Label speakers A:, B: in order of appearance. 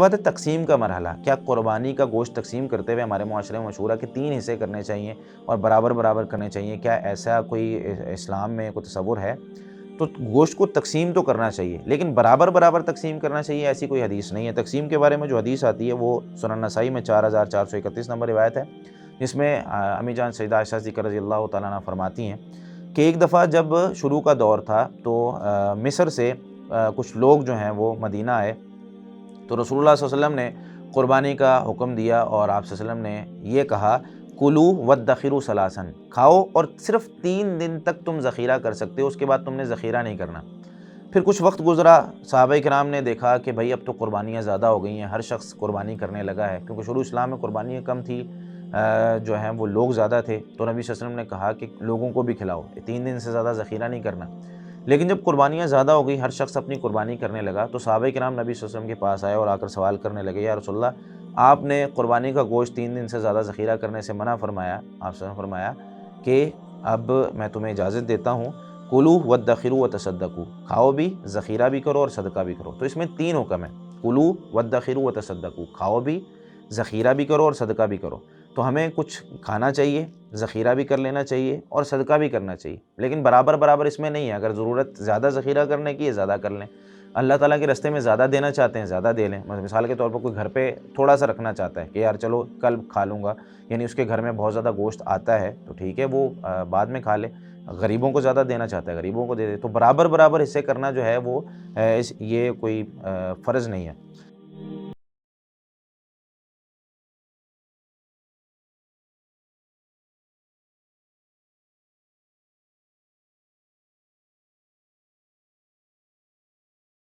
A: بات ہے تقسیم کا مرحلہ، کیا قربانی کا گوشت تقسیم کرتے ہوئے ہمارے معاشرے میں مشہور ہے کہ 3 حصے کرنے چاہیے اور برابر برابر کرنے چاہیے؟ کیا ایسا کوئی اسلام میں کوئی تصور ہے؟ تو گوشت کو تقسیم تو کرنا چاہیے، لیکن برابر برابر تقسیم کرنا چاہیے ایسی کوئی حدیث نہیں ہے۔ تقسیم کے بارے میں جو حدیث آتی ہے وہ سنن نسائی میں 4431 نمبر روایت ہے، جس میں امی جان سیدہ عائشہ صدیقہ رضی اللہ تعالیٰ عنہ فرماتی ہیں کہ ایک دفعہ جب شروع کا دور تھا تو مصر سے کچھ لوگ جو ہیں وہ مدینہ آئے، تو رسول اللہ صلی اللہ علیہ وسلم نے قربانی کا حکم دیا اور آپ صلی اللہ علیہ وسلم نے یہ کہا کلو وادخروا ثلاثاً، کھاؤ اور صرف 3 دن تک تم ذخیرہ کر سکتے ہو، اس کے بعد تم نے ذخیرہ نہیں کرنا۔ پھر کچھ وقت گزرا، صحابہ کرام نے دیکھا کہ بھائی اب تو قربانیاں زیادہ ہو گئی ہیں، ہر شخص قربانی کرنے لگا ہے، کیونکہ شروع اسلام میں قربانیاں کم تھی، جو ہیں وہ لوگ زیادہ تھے، تو نبی صلی اللہ علیہ وسلم نے کہا کہ لوگوں کو بھی کھلاؤ، 3 دن سے زیادہ ذخیرہ نہیں کرنا۔ لیکن جب قربانیاں زیادہ ہو گئی، ہر شخص اپنی قربانی کرنے لگا، تو صحابہ کرام نبی صلی اللہ علیہ وسلم کے پاس آئے اور آ کر سوال کرنے لگے، یا رسول اللہ آپ نے قربانی کا گوشت 3 دن سے زیادہ ذخیرہ کرنے سے منع فرمایا۔ آپ صلی اللہ علیہ وسلم نے فرمایا کہ اب میں تمہیں اجازت دیتا ہوں، کلو وادخروا وتصدقوا، کھاؤ بھی، ذخیرہ بھی کرو اور صدقہ بھی کرو۔ تو اس میں 3 حکم ہیں، کلو وادخروا وتصدقوا، کھاؤ بھی، ذخیرہ بھی کرو اور صدقہ بھی کرو۔ تو ہمیں کچھ کھانا چاہیے، ذخیرہ بھی کر لینا چاہیے اور صدقہ بھی کرنا چاہیے، لیکن برابر برابر اس میں نہیں ہے۔ اگر ضرورت زیادہ ذخیرہ کرنے کی ہے زیادہ کر لیں، اللہ تعالیٰ کے راستے میں زیادہ دینا چاہتے ہیں زیادہ دے لیں۔ مثال کے طور پر کوئی گھر پہ تھوڑا سا رکھنا چاہتا ہے کہ یار چلو کل کھا لوں گا، یعنی اس کے گھر میں بہت زیادہ گوشت آتا ہے تو ٹھیک ہے، وہ بعد میں کھا لے۔ غریبوں کو زیادہ دینا چاہتا ہے غریبوں کو دے دے۔ تو برابر برابر حصے کرنا جو ہے وہ یہ کوئی فرض نہیں ہے۔